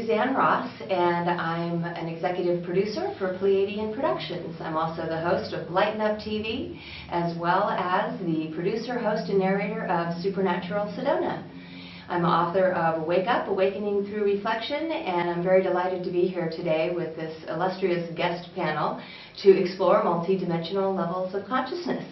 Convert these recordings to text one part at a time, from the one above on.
Suzanne Ross, and I'm an executive producer for Pleiadian Productions. I'm also the host of Lighten TV, as well as the producer, host, and narrator of Supernatural Sedona. I'm author of Wake Up, Awakening Through Reflection, and I'm very delighted to be here today with this illustrious guest panel to explore multidimensional levels of consciousness.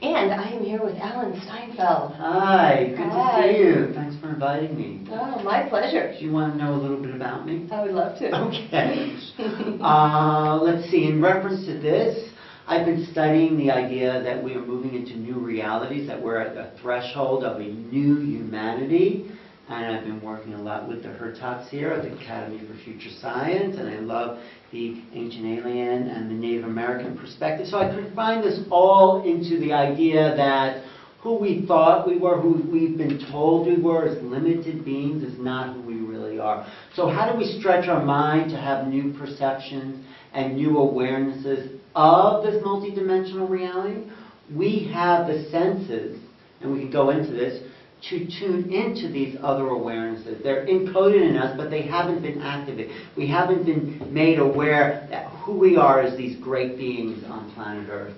And I am here with Alan Steinfeld. Hi, good to see you. Thanks for inviting me. Oh, my pleasure. Do you want to know a little bit about me? I would love to. Okay. Let's see, in reference to this, I've been studying the idea that we are moving into new realities, that we're at the threshold of a new humanity. And I've been working a lot with the Hurtaks here at the Academy for Future Science, and I love the ancient alien and the Native American perspective. So I combine this all into the idea that who we thought we were, who we've been told we were as limited beings is not who we really are. So how do we stretch our mind to have new perceptions and new awarenesses of this multidimensional reality? We have the senses, and we can go into this, to tune into these other awarenesses. They're encoded in us, but they haven't been activated. We haven't been made aware that who we are as these great beings on planet Earth.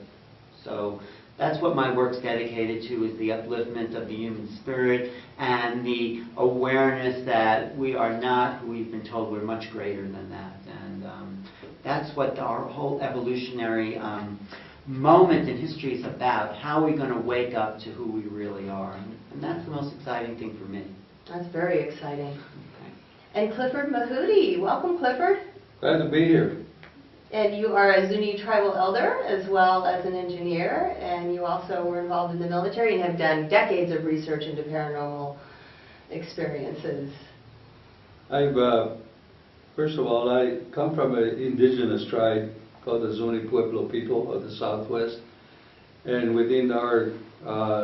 So that's what my work's dedicated to, is the upliftment of the human spirit and the awareness that we are not who we've been told. We're much greater than that. And that's what our whole evolutionary moment in history is about. How are we going to wake up to who we really are? And that's the most exciting thing for me. That's very exciting. Okay. And Clifford Mahooty. Welcome, Clifford. Glad to be here. And you are a Zuni tribal elder as well as an engineer, and you also were involved in the military and have done decades of research into paranormal experiences. First of all, I come from an indigenous tribe called the Zuni Pueblo people of the Southwest. And within our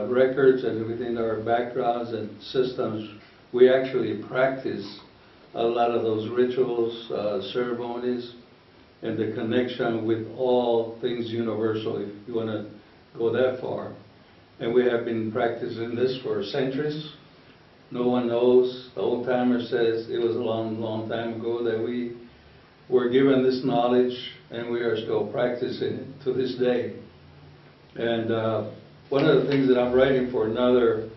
records and within our backgrounds and systems, we actually practice a lot of those rituals, ceremonies, and the connection with all things universal, if you want to go that far. And we have been practicing this for centuries. No one knows. The old timer says it was a long, long time ago that we were given this knowledge, and we are still practicing it to this day. And one of the things that I'm writing for another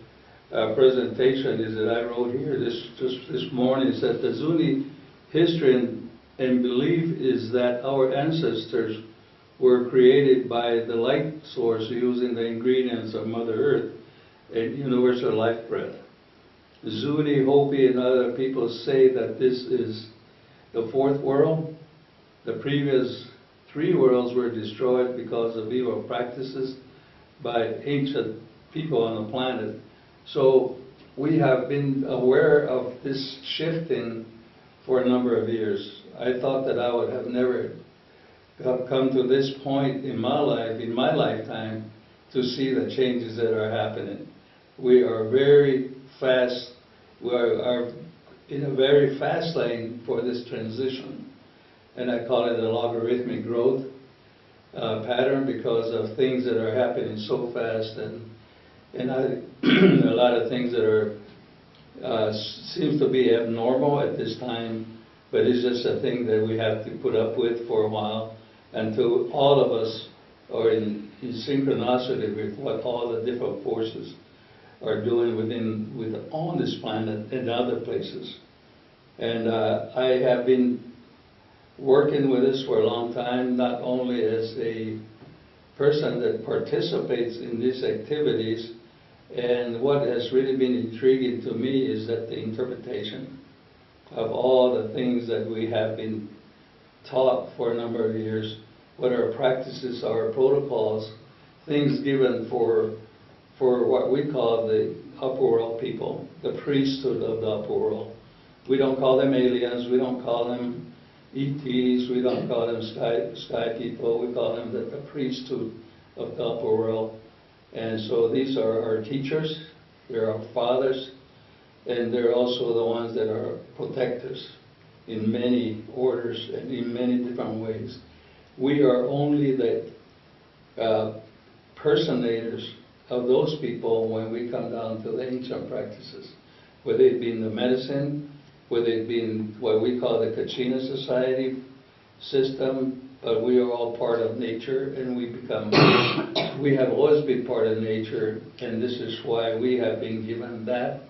presentation is that I wrote here just this morning, is that the Zuni history and belief is that our ancestors were created by the light source using the ingredients of Mother Earth and universal life breath. Zuni, Hopi, and other people say that this is the fourth world. The previous three worlds were destroyed because of evil practices by ancient people on the planet. So we have been aware of this shifting for a number of years. I thought that I would have never come to this point in my life, in my lifetime, to see the changes that are happening. We are very fast, we are in a very fast lane for this transition. And I call it a logarithmic growth pattern because of things that are happening so fast, and a lot of things that are seems to be abnormal at this time, but it's just a thing that we have to put up with for a while until all of us are in synchronicity with what all the different forces are doing on this planet and other places. And I have been working with this for a long time, not only as a person that participates in these activities, and what has really been intriguing to me is that the interpretation of all the things that we have been taught for a number of years, what our practices are, protocols, things given for what we call the upper world people, the priesthood of the upper world. We don't call them aliens, we don't call them ETs, we don't call them sky people, we call them the priesthood of the upper world. And so these are our teachers, they're our fathers, and they're also the ones that are protectors in many orders and in many different ways. We are only the personators of those people when we come down to the ancient practices, whether it be in the medicine, whether it be in what we call the Kachinas society system, but we are all part of nature, and we have always been part of nature, and this is why we have been given that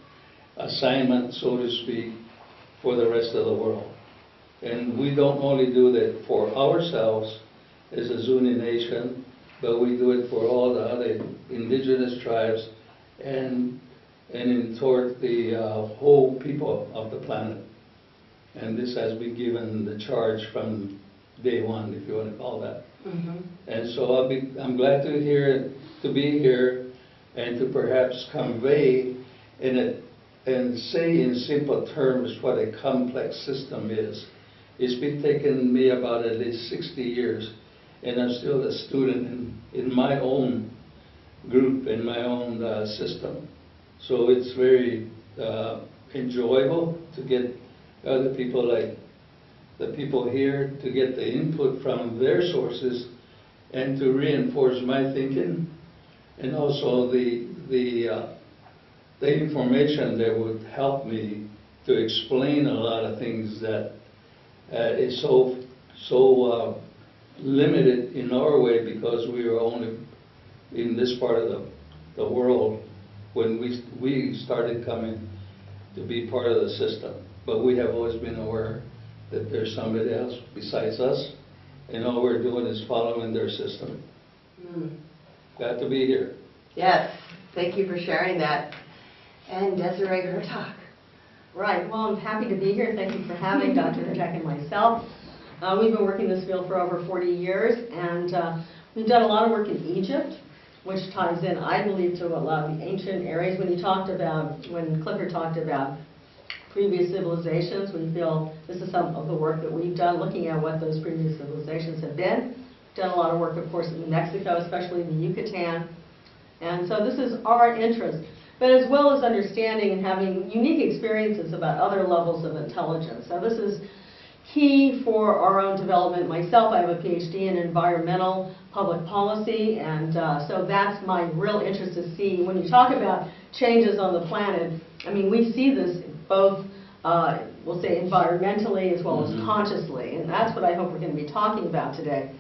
assignment, so to speak, for the rest of the world. And we don't only do that for ourselves as a Zuni nation, but we do it for all the other indigenous tribes and toward the whole people of the planet. And this has been given the charge from day one, if you want to call that. Mm-hmm. And so I'm glad to be here and to perhaps convey and say in simple terms what a complex system is. It's been taking me about at least 60 years, and I'm still a student in my own group, in my own system. So it's very enjoyable to get other people like the people here to get the input from their sources and to reinforce my thinking, and also the information that would help me to explain a lot of things that is so limited in our way, because we are only in this part of the world when we started coming to be part of the system. But we have always been aware that there's somebody else besides us, and all we're doing is following their system. Mm. Glad to be here. Yes, thank you for sharing that. And Desiree Hurtak. Right, well, I'm happy to be here. Thank you for having Dr. Hurtak and myself. We've been working in this field for over 40 years, and we've done a lot of work in Egypt, which ties in, I believe, to a lot of the ancient areas. When Clifford talked about previous civilizations, we feel this is some of the work that we've done, looking at what those previous civilizations have been. Done a lot of work, of course, in Mexico, especially the Yucatan. And so this is our interest, but as well as understanding and having unique experiences about other levels of intelligence. So this is key for our own development. Myself, I have a PhD in environmental public policy, and so that's my real interest to see. When you talk about changes on the planet, I mean, we see this both, we'll say, environmentally as well as consciously, and that's what I hope we're going to be talking about today.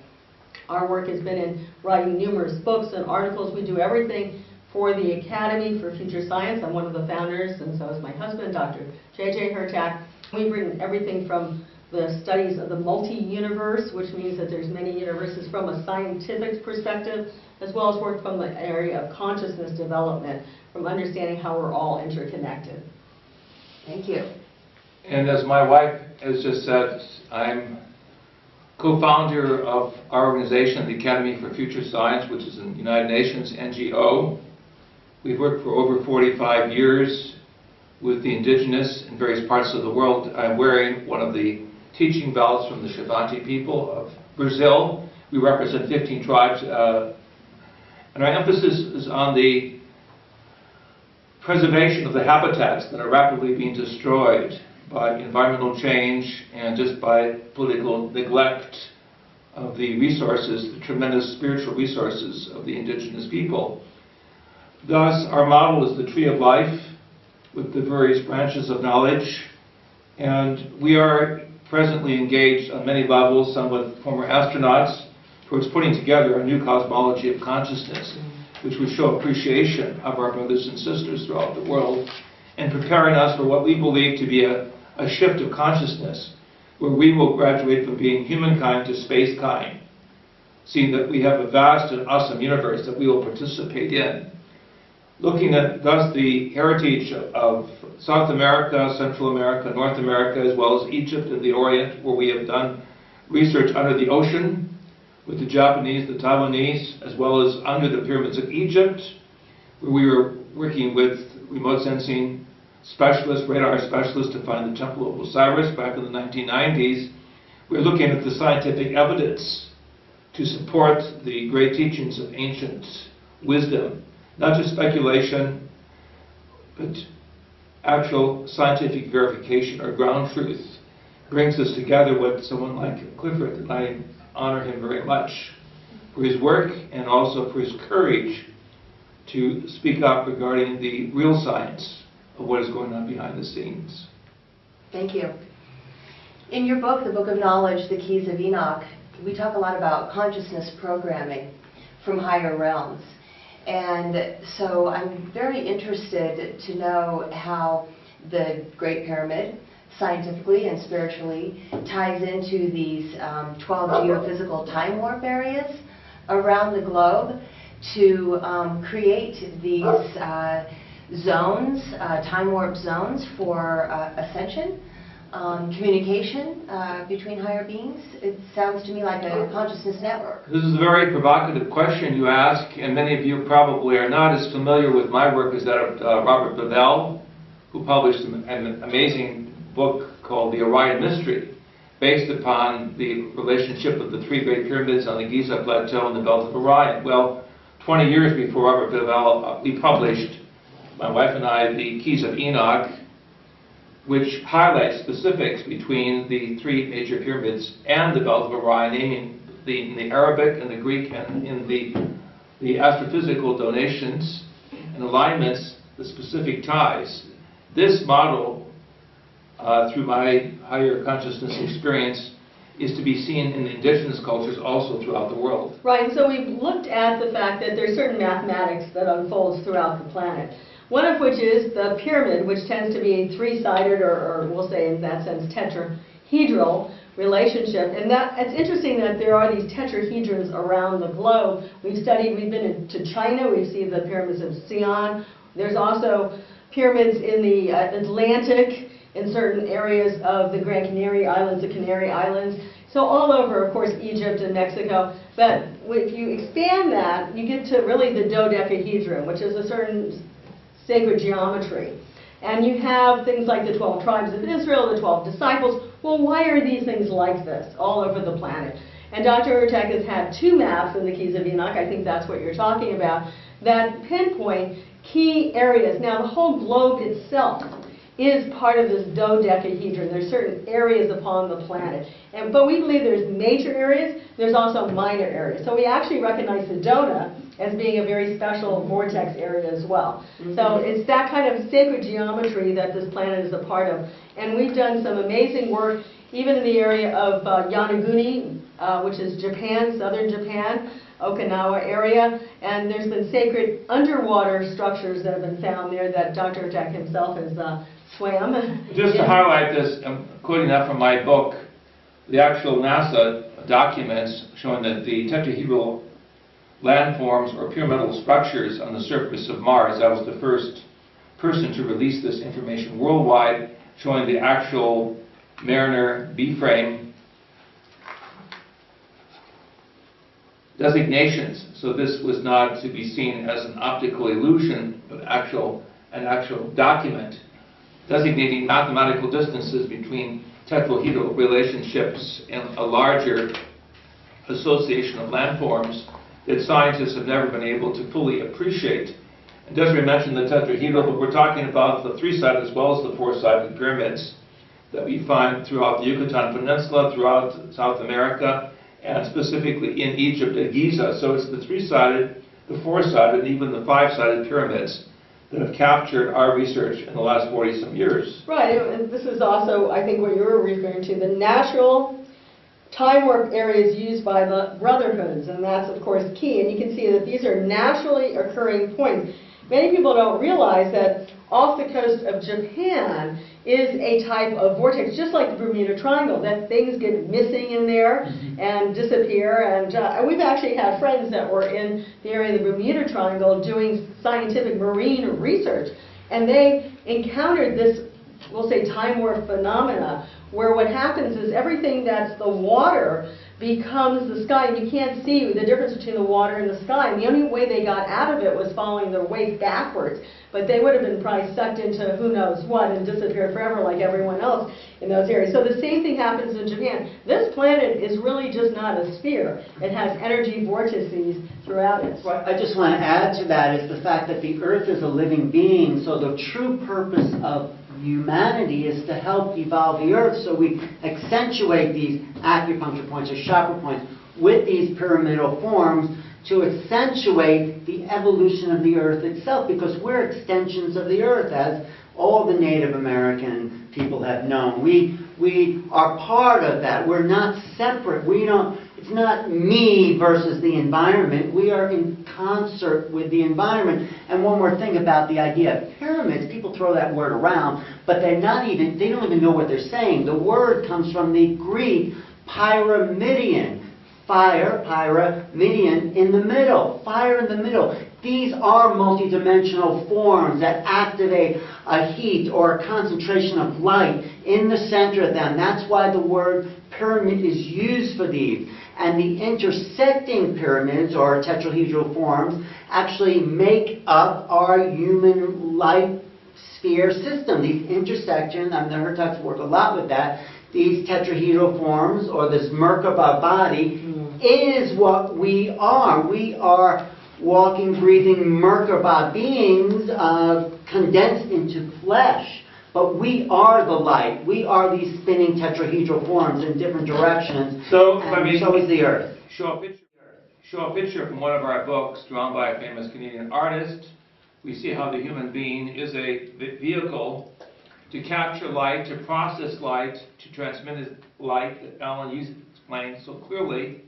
Our work has been in writing numerous books and articles. We do everything for the Academy for Future Science. I'm one of the founders, and so is my husband, Dr. J.J. Hurtak. We've written everything from the studies of the multi-universe, which means that there's many universes from a scientific perspective, as well as work from the area of consciousness development, from understanding how we're all interconnected. Thank you. And as my wife has just said, I'm co-founder of our organization, the Academy for Future Science, which is a United Nations NGO. We've worked for over 45 years with the indigenous in various parts of the world. I'm wearing one of the teaching belts from the Shavante people of Brazil. We represent 15 tribes, and our emphasis is on the preservation of the habitats that are rapidly being destroyed by environmental change and just by political neglect of the resources, the tremendous spiritual resources of the indigenous people. Thus, our model is the tree of life with the various branches of knowledge, and we are presently engaged on many levels, some with former astronauts, towards putting together a new cosmology of consciousness, which would show appreciation of our brothers and sisters throughout the world, and preparing us for what we believe to be a shift of consciousness, where we will graduate from being humankind to space-kind, seeing that we have a vast and awesome universe that we will participate in. Looking at thus the heritage of South America, Central America, North America, as well as Egypt and the Orient, where we have done research under the ocean with the Japanese, the Taiwanese, as well as under the pyramids of Egypt, where we were working with remote sensing specialists, radar specialists, to find the Temple of Osiris back in the 1990s. We're looking at the scientific evidence to support the great teachings of ancient wisdom, not just speculation, but actual scientific verification or ground truth. Brings us together with someone like Clifford, and I honor him very much for his work and also for his courage to speak up regarding the real science of what is going on behind the scenes. Thank you. In your book, The Book of Knowledge, The Keys of Enoch, we talk a lot about consciousness programming from higher realms. And so I'm very interested to know how the Great Pyramid, scientifically and spiritually, ties into these 12 geophysical time warp areas around the globe to create these zones, time warp zones for ascension, communication between higher beings. It sounds to me like a consciousness network. This is a very provocative question you ask, and many of you probably are not as familiar with my work as that of Robert Bevell, who published an amazing book called The Orion Mystery, based upon the relationship of the three great pyramids on the Giza Plateau and the Belt of Orion. Well, 20 years before Robert Bevell, we published, my wife and I, The Keys of Enoch, which highlights specifics between the three major pyramids and the Belt of Orion, naming in the Arabic and the Greek and in the astrophysical donations and alignments, the specific ties. This model, through my higher consciousness experience, is to be seen in the indigenous cultures also throughout the world. Right, and so we've looked at the fact that there's certain mathematics that unfolds throughout the planet. One of which is the pyramid, which tends to be three-sided, or we'll say in that sense tetrahedral relationship. And it's interesting that there are these tetrahedrons around the globe. We've been to China, we've seen the pyramids of Sion. There's also pyramids in the Atlantic, in certain areas of the Gran Canary Islands, the Canary Islands. So all over, of course, Egypt and Mexico. But if you expand that, you get to really the dodecahedron, which is a certain sacred geometry. And you have things like the 12 tribes of Israel, the 12 disciples. Well, why are these things like this all over the planet? And Dr. Hurtak has had two maps in the Keys of Enoch, I think that's what you're talking about, that pinpoint key areas. Now, the whole globe itself is part of this dodecahedron. There's certain areas upon the planet. But we believe there's major areas, there's also minor areas. So we actually recognize Sedona as being a very special vortex area as well. So it's that kind of sacred geometry that this planet is a part of. And we've done some amazing work, even in the area of Yonaguni, which is Japan, southern Japan, Okinawa area, and there's been sacred underwater structures that have been found there that Dr. Hurtak himself has swam. Just to highlight this, I'm quoting that from my book, the actual NASA documents showing that the tetrahedral landforms or pyramidal structures on the surface of Mars, that was the first person to release this information worldwide, showing the actual Mariner B-frame designations. So this was not to be seen as an optical illusion, but an actual document designating mathematical distances between tetrahedral relationships and a larger association of landforms that scientists have never been able to fully appreciate. And Desiree mentioned the tetrahedral, but we're talking about the three-sided as well as the four-sided pyramids that we find throughout the Yucatan Peninsula, throughout South America, and specifically in Egypt at Giza. So it's the three-sided, the four-sided, and even the five-sided pyramids that have captured our research in the last 40-some years. Right, and this is also, I think, what you were referring to, the natural time warp areas used by the brotherhoods, and that's, of course, key. And you can see that these are naturally occurring points. Many people don't realize that off the coast of Japan is a type of vortex, just like the Bermuda Triangle, that things get missing in there and disappear. And we've actually had friends that were in the area of the Bermuda Triangle doing scientific marine research, and they encountered this, we'll say, time warp phenomena, where what happens is everything that's the water becomes the sky, and you can't see the difference between the water and the sky. And the only way they got out of it was following their way backwards. But they would have been probably sucked into who knows what and disappeared forever like everyone else in those areas. So the same thing happens in Japan. This planet is really just not a sphere. It has energy vortices throughout it. What I just want to add to that is the fact that the Earth is a living being, so the true purpose of humanity is to help evolve the Earth, so we accentuate these acupuncture points or chakra points with these pyramidal forms to accentuate the evolution of the Earth itself, because we're extensions of the Earth, as all the Native American people have known. We are part of that. We're not separate. It's not me versus the environment. We are in concert with the environment. And one more thing about the idea of pyramids, people throw that word around, but they don't even know what they're saying. The word comes from the Greek pyramidion. Fire, pyra, in the middle. Fire in the middle. These are multidimensional forms that activate a heat or a concentration of light in the center of them. That's why the word pyramid is used for these. And the intersecting pyramids, or tetrahedral forms, actually make up our human life sphere system. These intersections, the Hurtaks work a lot with that. These tetrahedral forms, or this Merkaba body, is what we are. We are walking, breathing Merkaba beings condensed into flesh. But we are the light. We are these spinning tetrahedral forms in different directions. So, and so is the Earth. Show a picture from one of our books drawn by a famous Canadian artist. We see how the human being is a vehicle to capture light, to process light, to transmit light, that Alan explained so clearly,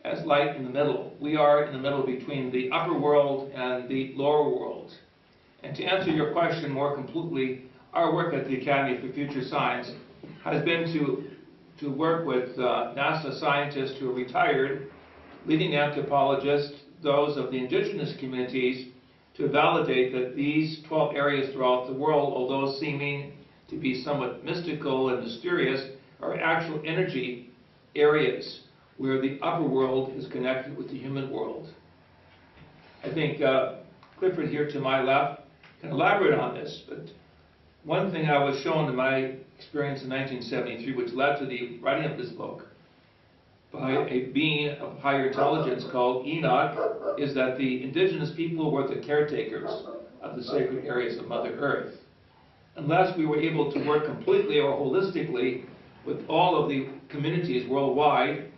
as light in the middle. We are in the middle between the upper world and the lower world. And to answer your question more completely, our work at the Academy for Future Science has been to work with NASA scientists who are retired, leading anthropologists, those of the indigenous communities, to validate that these 12 areas throughout the world, although seeming to be somewhat mystical and mysterious, are actual energy areas where the upper world is connected with the human world. I think Clifford here to my left can elaborate on this, but one thing I was shown in my experience in 1973, which led to the writing of this book, by a being of higher intelligence called Enoch, is that the indigenous people were the caretakers of the sacred areas of Mother Earth. Unless we were able to work completely or holistically with all of the communities worldwide,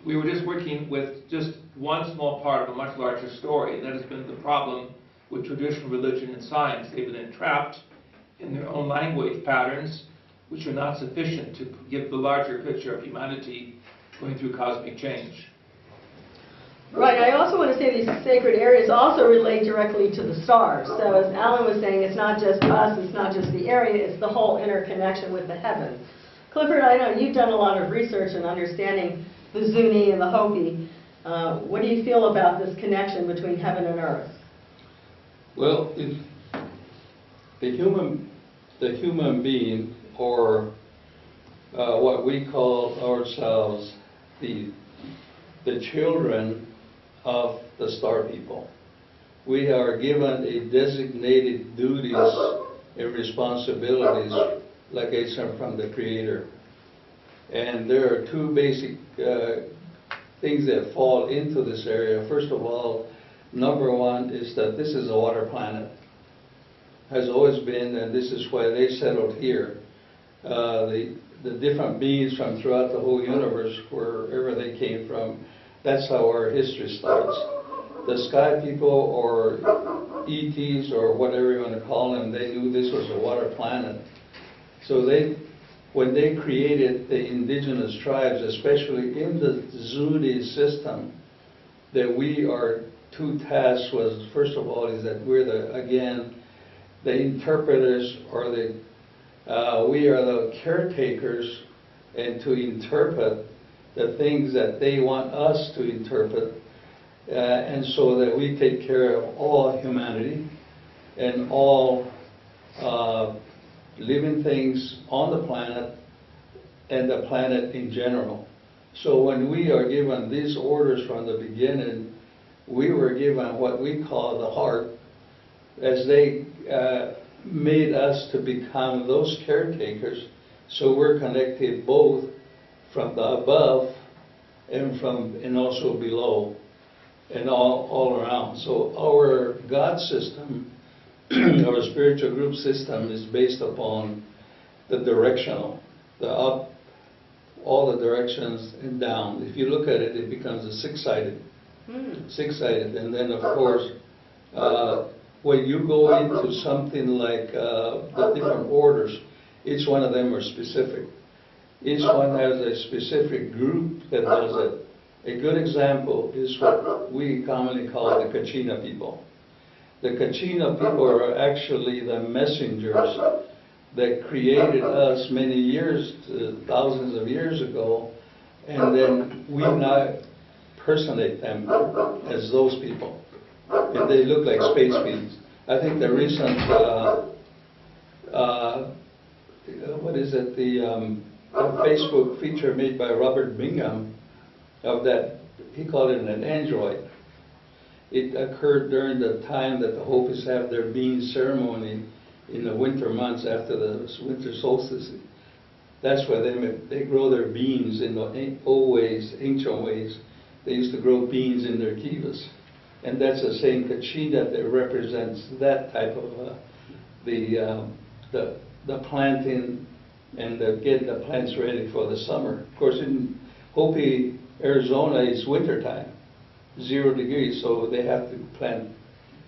we were just working with just one small part of a much larger story. And that has been the problem with traditional religion and science. They've been entrapped in their own language patterns, which are not sufficient to give the larger picture of humanity going through cosmic change. Right. I also want to say these sacred areas also relate directly to the stars. So as Alan was saying, it's not just us, it's not just the area, it's the whole interconnection with the heavens. Clifford, I know you've done a lot of research in understanding the Zuni and the Hopi. What do you feel about this connection between heaven and earth? Well, the human being, or what we call ourselves the children of the star people, we are given a designated duties and responsibilities, like I said, from the Creator. And there are two basic things that fall into this area. First of all, number one is that this is a water planet. Has always been, and this is why they settled here. The different beings from throughout the whole universe, wherever they came from, that's how our history starts. The sky people, or ETs, or whatever you want to call them, they knew this was a water planet. So when they created the indigenous tribes, especially in the Zuni system, that we are two tasks was, first of all, is that we're the interpreters, or we are the caretakers, and to interpret the things that they want us to interpret, and so that we take care of all humanity and all living things on the planet and the planet in general. So when we are given these orders from the beginning, we were given what we call the heart, as they made us to become those caretakers. So we're connected both from the above and also below, and all around. So our God system, our spiritual group system, is based upon the directional, the up, all the directions, and down. If you look at it, it becomes a six-sided. Six-sided, and then of course when you go into something like the different orders, each one of them are specific. Each one has a specific group that does it. A good example is what we commonly call the Kachina people. The Kachina people are actually the messengers that created us many years, thousands of years ago, and then we now personate them as those people. And they look like space beings. I think the recent, Facebook feature made by Robert Bingham of that, he called it an android. It occurred during the time that the Hopis have their bean ceremony in the winter months after the winter solstice. That's where they grow their beans in the old ways, ancient ways. They used to grow beans in their kivas. And that's the same Kachina that represents that type of the planting and getting the plants ready for the summer. Of course, in Hopi, Arizona, it's wintertime, 0 degrees, so they have to plant.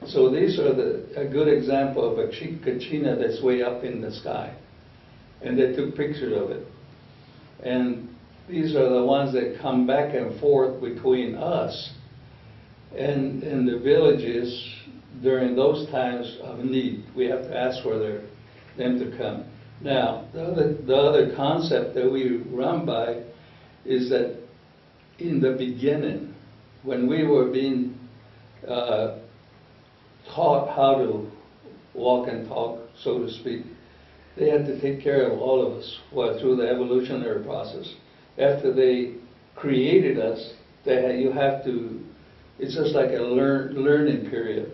So these are a good example of a Kachina that's way up in the sky. And they took pictures of it. And these are the ones that come back and forth between us and the villages during those times of need. We have to ask for them to come. Now, the other concept that we run by is that in the beginning, when we were being taught how to walk and talk, so to speak, they had to take care of all of us through the evolutionary process. After they created us, it's just like a learning period.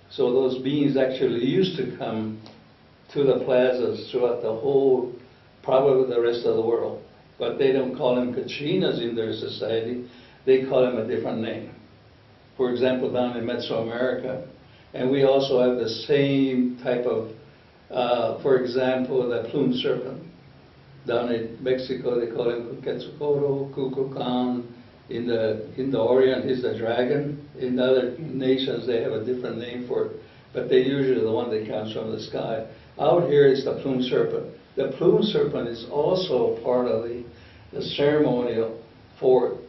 So those beings actually used to come to the plazas throughout the whole, probably the rest of the world. But they don't call them Kachinas in their society, they call them a different name. For example, down in Mesoamerica. And we also have the same type of, for example, the plume serpent. Down in Mexico, they call him Quetzalcoatl, Kukulkan. In the Orient is the dragon. In other nations, they have a different name for it. But they usually the one that comes from the sky. Out here is the plume serpent. The plume serpent is also part of the ceremonial for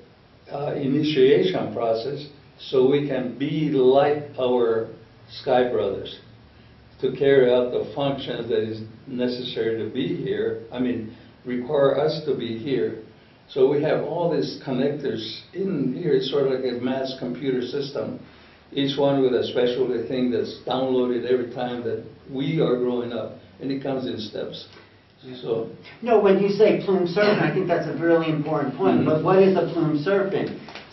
initiation process, so we can be like our sky brothers to carry out the functions that is necessary to be here. Require us to be here. So we have all these connectors in here. It's sort of like a mass computer system, each one with a special thing that's downloaded every time that we are growing up, and it comes in steps. So, no, when you say plume serpent, I think that's a really important point. But what is a plume serpent?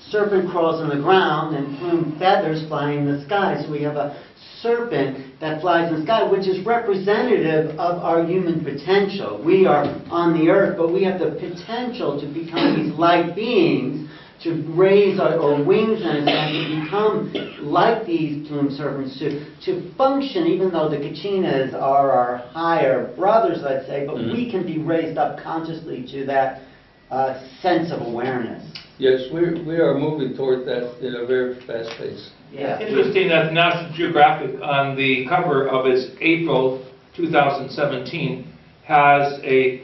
Serpent crawls on the ground and plume feathers fly in the sky. So we have a serpent that flies in the sky, which is representative of our human potential. We are on the earth, but we have the potential to become these light beings, to raise our wings and to become like these plume serpents, to function, even though the Kachinas are our higher brothers, let's say, but we can be raised up consciously to that sense of awareness. yes, we are moving toward that in a very fast pace. Yeah. It's interesting that National Geographic, on the cover of its April 2017, has a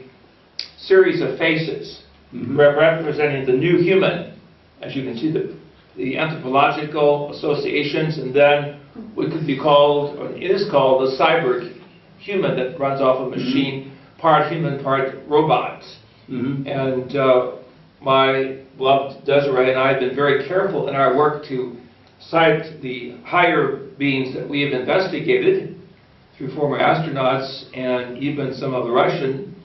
series of faces representing the new human. As you can see, the anthropological associations, and then what could be called, or is called, the cyber human that runs off a machine, part human, part robot. And my beloved Desiree and I have been very careful in our work to cite the higher beings that we have investigated through former astronauts and even some of the Russian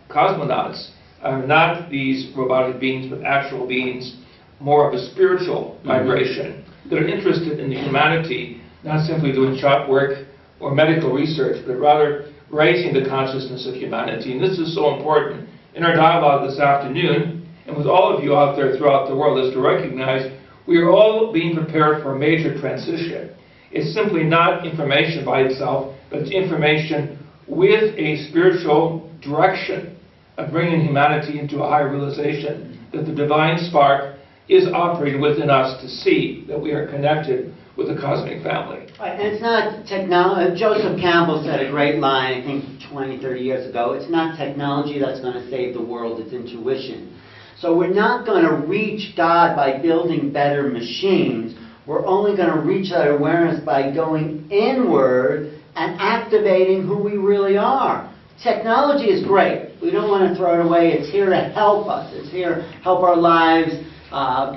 cosmonauts are not these robotic beings, but actual beings, more of a spiritual vibration, that are interested in the humanity, not simply doing shop work or medical research, but rather raising the consciousness of humanity. And this is so important in our dialogue this afternoon, and with all of you out there throughout the world, is to recognize we are all being prepared for a major transition. It's simply not information by itself, but it's information with a spiritual direction of bringing humanity into a higher realization that the divine spark is operating within us to see that we are connected with the cosmic family. Right, and it's not technology. Joseph Campbell said a great line, I think 20, 30 years ago, it's not technology that's going to save the world, it's intuition. So we're not going to reach God by building better machines. We're only going to reach that awareness by going inward and activating who we really are. Technology is great. We don't want to throw it away. It's here to help us. It's here to help our lives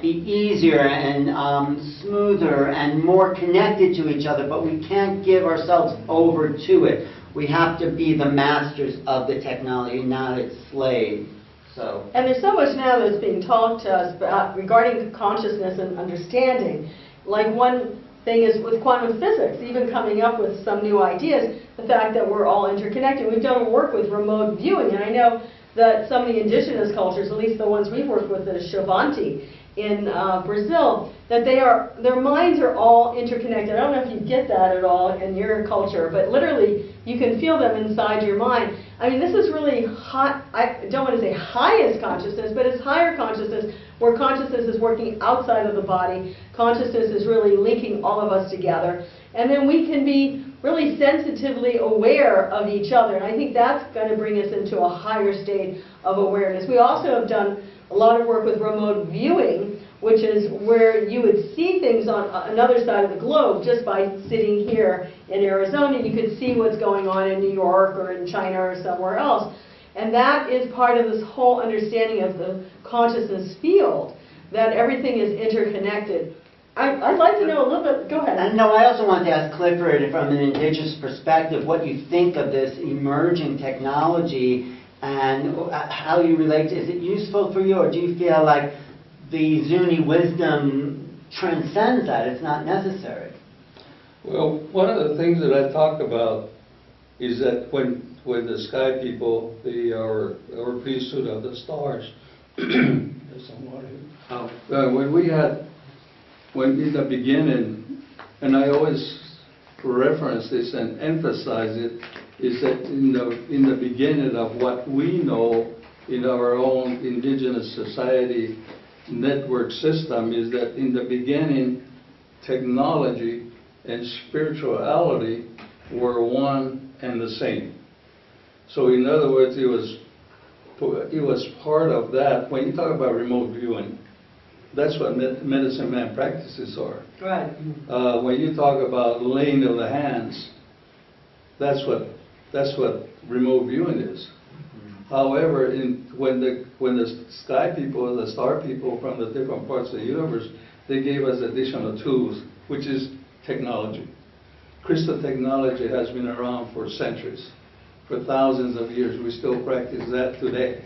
be easier and smoother and more connected to each other, but we can't give ourselves over to it. We have to be the masters of the technology, not its slave. So. And there's so much now that's being taught to us about, regarding consciousness and understanding. Like one thing is with quantum physics, even coming up with some new ideas, the fact that we're all interconnected. We've done work with remote viewing, and I know that some of the indigenous cultures, at least the ones we've worked with, the Shavanti in Brazil, that their minds are all interconnected. I don't know if you get that at all in your culture, but literally you can feel them inside your mind. I mean, this is really hot. I don't want to say highest consciousness, but it's higher consciousness, where consciousness is working outside of the body. Consciousness is really linking all of us together. And then we can be really sensitively aware of each other. And I think that's going to bring us into a higher state of awareness. We also have done a lot of work with remote viewing, which is where you would see things on another side of the globe just by sitting here in Arizona. You could see what's going on in New York or in China or somewhere else. And that is part of this whole understanding of the consciousness field, that everything is interconnected. I'd like to know a little bit. Go ahead. No, I also want to ask Clifford, from an indigenous perspective, what you think of this emerging technology and how you relate to it. Is it useful for you, or do you feel like the Zuni wisdom transcends that? It's not necessary. Well, one of the things that I talk about is that when the sky people, our priesthood of the stars, there's some water here. When in the beginning, and I always reference this and emphasize it, is that in the beginning of what we know in our own indigenous society network system, is that in the beginning, technology and spirituality were one and the same. So in other words, it was part of that. When you talk about remote viewing, that's what medicine man practices are. Right. When you talk about laying of the hands, that's what remote viewing is. However, when the sky people, the star people from the different parts of the universe, they gave us additional tools, which is technology. Crystal technology has been around for centuries, for thousands of years. We still practice that today.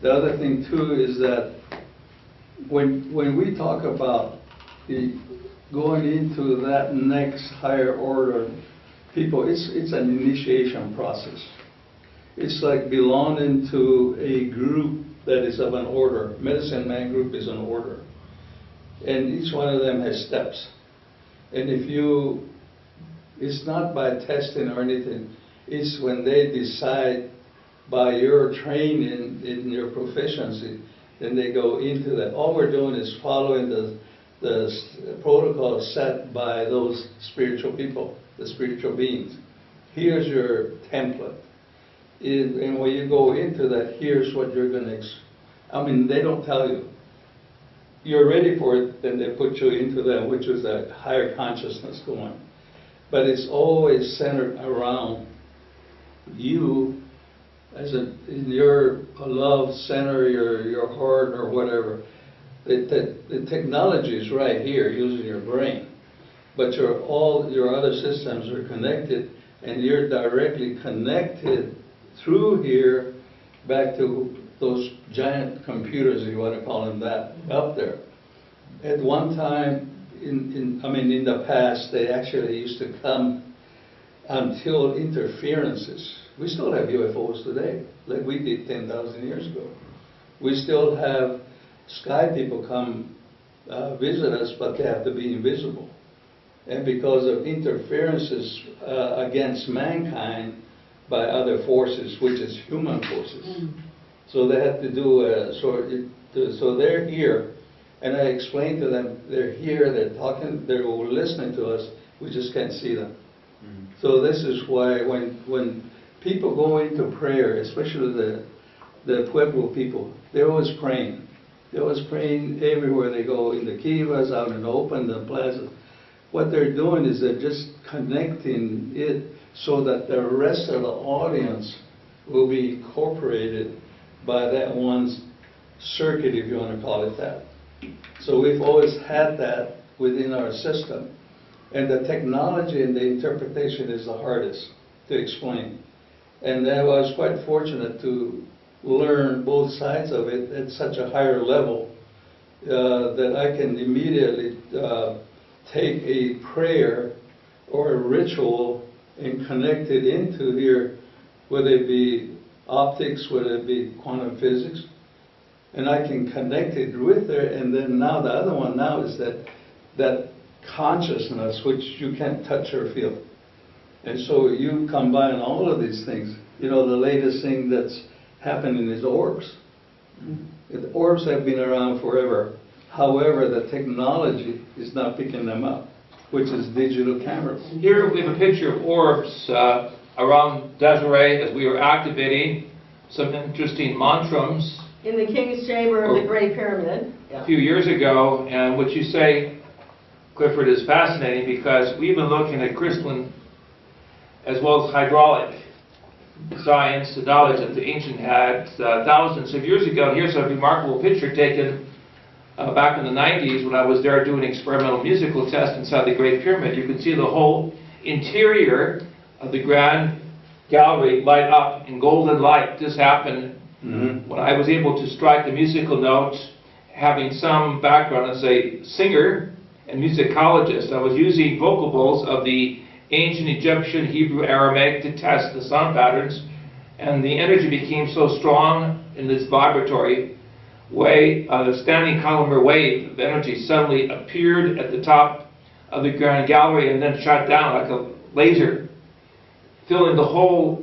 The other thing too is that when we talk about going into that next higher order, people, it's an initiation process. It's like belonging to a group that is of an order. Medicine Man group is an order. And each one of them has steps. And it's not by testing or anything, it's when they decide by your training in your proficiency, then they go into that. All we're doing is following the protocol set by those spiritual people, the spiritual beings. Here's your template. And when you go into that, here's what you're going to, they don't tell you. You're ready for it, then they put you into that, which is that higher consciousness going. But it's always centered around you, in your love center, your heart or whatever. The technology is right here, using your brain. But all your other systems are connected, and you're directly connected through here back to those giant computers, if you want to call them that, up there. At one time, in the past, they actually used to come until interferences. We still have UFOs today, like we did 10,000 years ago. We still have sky people come visit us, but they have to be invisible. And because of interferences against mankind by other forces, which is human forces. So they have to do, so they're here. And I explained to them, they're here, they're talking, they're listening to us, We just can't see them. So this is why when people go into prayer, especially the Pueblo people, they're always praying. They're always praying everywhere they go, in the kivas, out in the open, the plaza. What they're doing is they're just connecting it so that the rest of the audience will be incorporated by that one circuit, if you want to call it that. So we've always had that within our system. And the technology and the interpretation is the hardest to explain. And I was quite fortunate to learn both sides of it at such a higher level that I can immediately take a prayer or a ritual and connect it into here, whether it be optics, whether it be quantum physics, and I can connect it with there. And then now the other one now is that consciousness, which you can't touch or feel. And so you combine all of these things. You know, the latest thing that's happening is orbs. The orbs have been around forever. However, the technology is not picking them up, which is digital cameras. Here we have a picture of orbs around Desiree as we were activating some interesting mantrams In the King's Chamber of the Great Pyramid. a few years ago. And what you say, Clifford, is fascinating, because we've been looking at crystalline as well as hydraulic science, the knowledge that the ancient had thousands of years ago. Here's a remarkable picture taken back in the 90s when I was there doing an experimental musical test inside the Great Pyramid. You can see the whole interior of the Grand Gallery light up in golden light. This happened when I was able to strike the musical notes, having some background as a singer and musicologist. I was using vocal bowls of the ancient Egyptian, Hebrew, Aramaic to test the sound patterns, and the energy became so strong in this vibratory way, the standing columnar wave of energy suddenly appeared at the top of the Grand Gallery and then shot down like a laser, filling the whole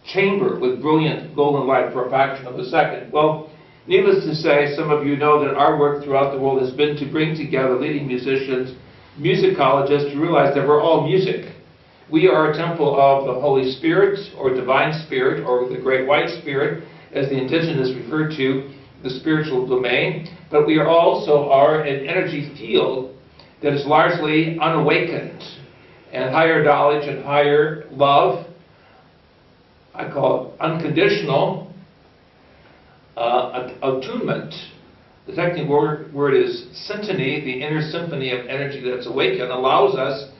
chamber with brilliant golden light for a fraction of a second. Well, needless to say, some of you know that our work throughout the world has been to bring together leading musicians, musicologists, to realize that we're all music. We are a temple of the Holy Spirit, or Divine Spirit, or the Great White Spirit, as the indigenous refer to the spiritual domain, but we are also an energy field that is largely unawakened, and higher knowledge and higher love, I call it unconditional attunement. The technical word is syntony, the inner symphony of energy that's awakened, allows us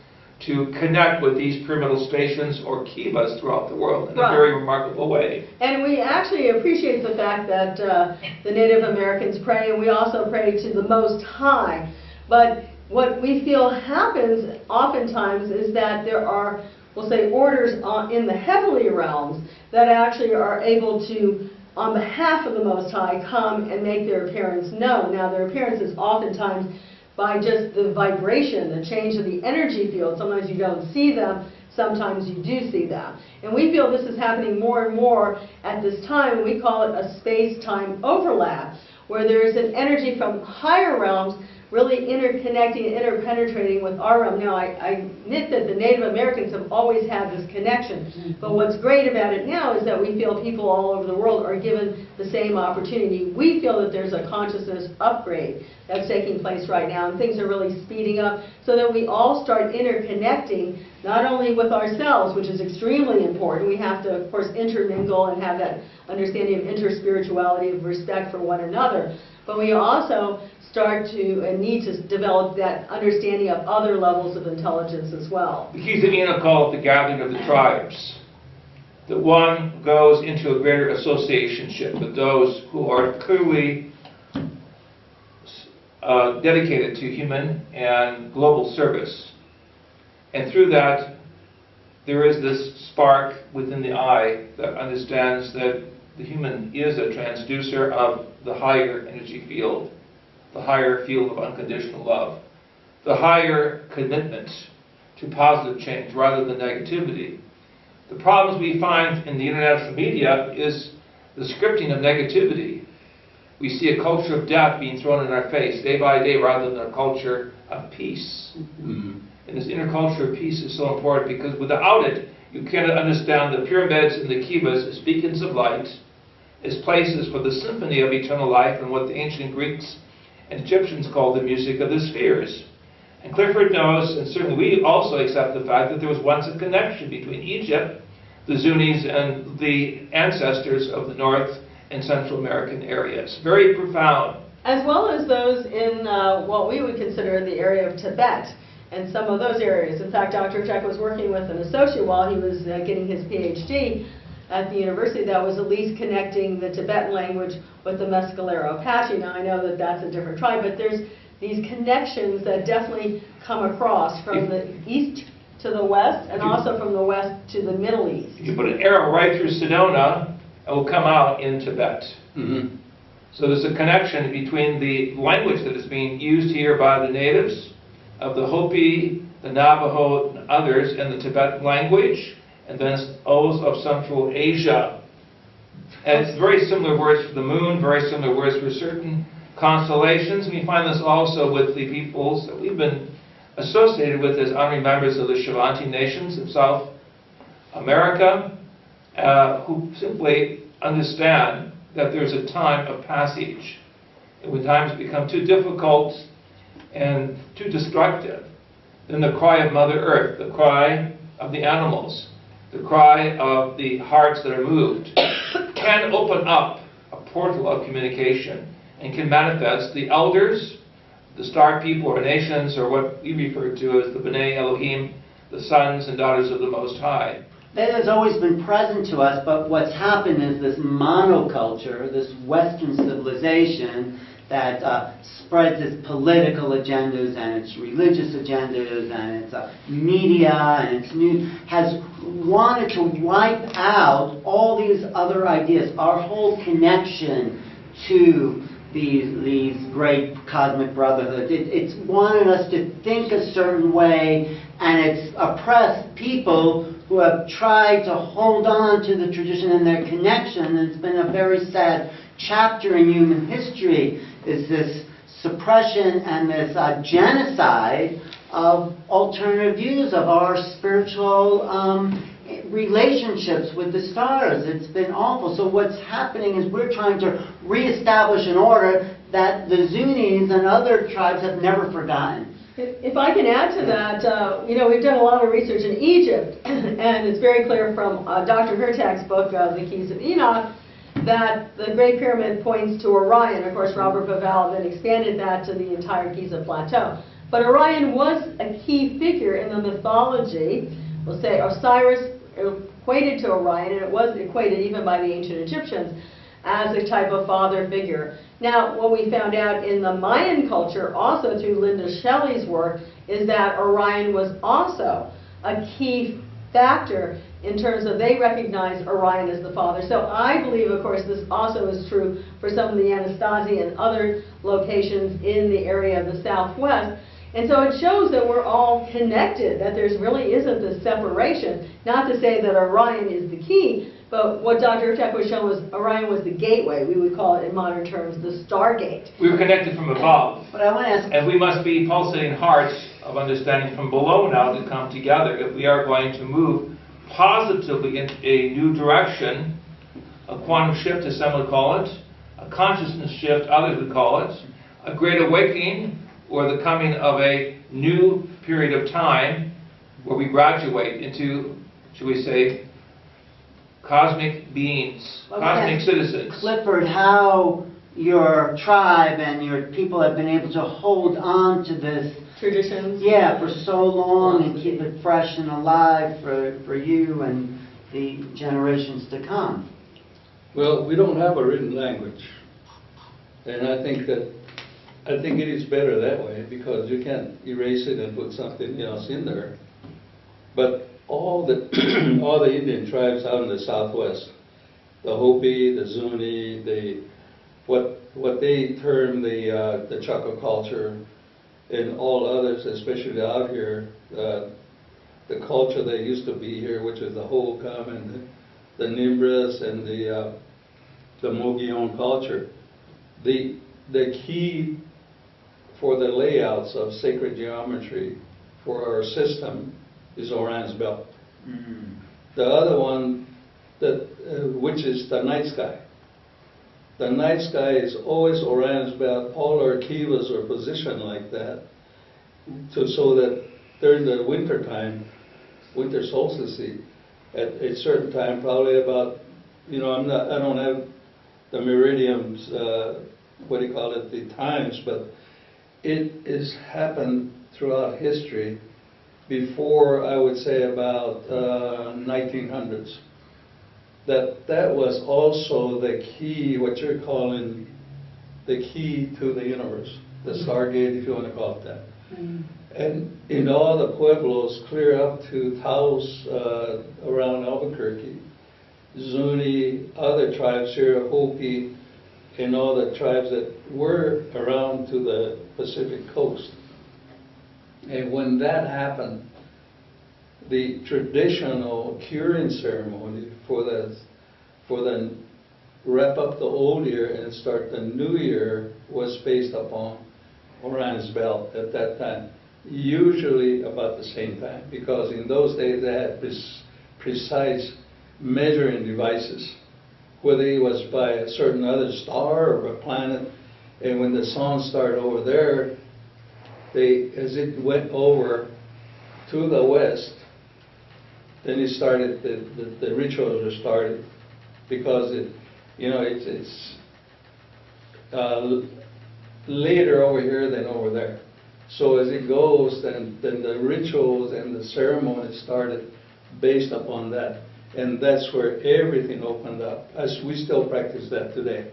to connect with these pyramidal stations or kivas throughout the world in a very remarkable way. And we actually appreciate the fact that the Native Americans pray, and we also pray to the Most High. But what we feel happens oftentimes is that there are, we'll say, orders in the heavenly realms that actually are able to, on behalf of the Most High, come and make their appearance known. Now, their appearance is oftentimes by just the vibration, the change of the energy field. Sometimes you don't see them, sometimes you do see them. And we feel this is happening more and more at this time. We call it a space-time overlap, where there is an energy from higher realms really interconnecting and interpenetrating with our realm. Now, I admit that the Native Americans have always had this connection, but what's great about it now is that we feel people all over the world are given the same opportunity. We feel that there's a consciousness upgrade that's taking place right now, and things are really speeding up so that we all start interconnecting, not only with ourselves, which is extremely important. We have to, of course, intermingle and have that understanding of interspirituality, of respect for one another, but we also start to and need to develop that understanding of other levels of intelligence as well. The keys of Enoch call it the gathering of the tribes. That one goes into a greater associationship with those who are clearly dedicated to human and global service. And through that, there is this spark within the eye that understands that the human is a transducer of the higher energy field, the higher field of unconditional love, the higher commitment to positive change rather than negativity. The problems we find in the international media is the scripting of negativity. We see a culture of death being thrown in our face day by day rather than a culture of peace. And And this intercultural piece is so important because without it, you cannot understand the pyramids and the kivas as beacons of light, as places for the symphony of eternal life and what the ancient Greeks and Egyptians called the music of the spheres. And Clifford knows, and certainly we also accept the fact that there was once a connection between Egypt, the Zunis, and the ancestors of the North and Central American areas. Very profound. As well as those in what we would consider the area of Tibet and some of those areas. In fact, Dr. Hurtak was working with an associate while he was getting his PhD at the university that was at least connecting the Tibetan language with the Mescalero Apache. Now, I know that that's a different tribe, but there's these connections that definitely come across from the east to the west and also from the west to the Middle East. You put an arrow right through Sedona, it will come out in Tibet. Mm-hmm. So there's a connection between the language that is being used here by the natives of the Hopi, the Navajo, and others, and the Tibetan language, and then those of Central Asia. And it's very similar words for the moon, very similar words for certain constellations. And we find this also with the peoples that we've been associated with as honorary members of the Shavanti nations in South America, who simply understand that there's a time of passage. And when times become too difficult and too destructive, then the cry of Mother Earth, the cry of the animals, the cry of the hearts that are moved, can open up a portal of communication and can manifest the elders, the star people or nations, or what we refer to as the B'nai Elohim, the sons and daughters of the Most High. That has always been present to us, but what's happened is this monoculture, this Western civilization that spreads its political agendas and its religious agendas and its media and its news, has wanted to wipe out all these other ideas, our whole connection to these great cosmic brotherhoods. It's wanted us to think a certain way, and it's oppressed people who have tried to hold on to the tradition and their connection. And it's been a very sad chapter in human history, is this suppression and this genocide of alternative views of our spiritual relationships with the stars. It's been awful. So what's happening is we're trying to reestablish an order that the Zunis and other tribes have never forgotten. If I can add to that, we've done a lot of research in Egypt, and it's very clear from Dr. Hurtak's book, The Keys of Enoch, that the Great Pyramid points to Orion. Of course, Robert Bauval then expanded that to the entire Giza Plateau. But Orion was a key figure in the mythology. We'll say Osiris equated to Orion, and it was equated even by the ancient Egyptians as a type of father figure. Now, what we found out in the Mayan culture, also through Linda Shelley's work, is that Orion was also a key factor in terms of they recognized Orion as the father. So I believe, of course, this also is true for some of the Anasazi and other locations in the area of the Southwest. And so it shows that we're all connected, that there's really isn't this separation. Not to say that Orion is the key, but what Dr. Hurtak was showing was Orion was the gateway. We would call it in modern terms the Stargate. We were connected from above. But I want to ask, And we must be pulsating hearts of understanding from below now to come together if we are going to move positively in a new direction, a quantum shift, as some would call it, a consciousness shift, others would call it, a great awakening, or the coming of a new period of time where we graduate into, should we say, cosmic beings, cosmic citizens. Clifford, how your tribe and your people have been able to hold on to this Traditions. yeah, for so long and keep it fresh and alive for you and the generations to come. Well, we don't have a written language, and I think it is better that way because you can't erase it and put something else in there. But all the all the Indian tribes out in the Southwest, the Hopi, the Zuni, what they term the Chaka culture, and all others, especially out here, the culture that used to be here, which is the Hohokam and the Nimbras and the Mogollon culture, the key for the layouts of sacred geometry for our system is Orion's belt. The other one, which is the night sky. The night sky is always Orion's belt. All our kivas are positioned like that, so that during the winter time, winter solstice, at a certain time, probably about, I don't have the meridians, the times, but it has happened throughout history before, I would say, about 1900s. That was also the key, what you're calling the key to the universe, the Stargate, if you want to call it that. And in all the pueblos clear up to Taos around Albuquerque, Zuni, other tribes here, Hopi, and all the tribes that were around to the Pacific coast. And when that happened, the traditional curing ceremony for the wrap up the old year and start the new year was based upon Orion's belt at that time. Usually about the same time, because in those days they had precise measuring devices, whether it was by a certain other star or a planet. And when the sun started over there, as it went over to the west, then it started, the rituals were started, because it's later over here than over there. So as it goes, then the rituals and the ceremonies started based upon that. And that's where everything opened up. As we still practice that today.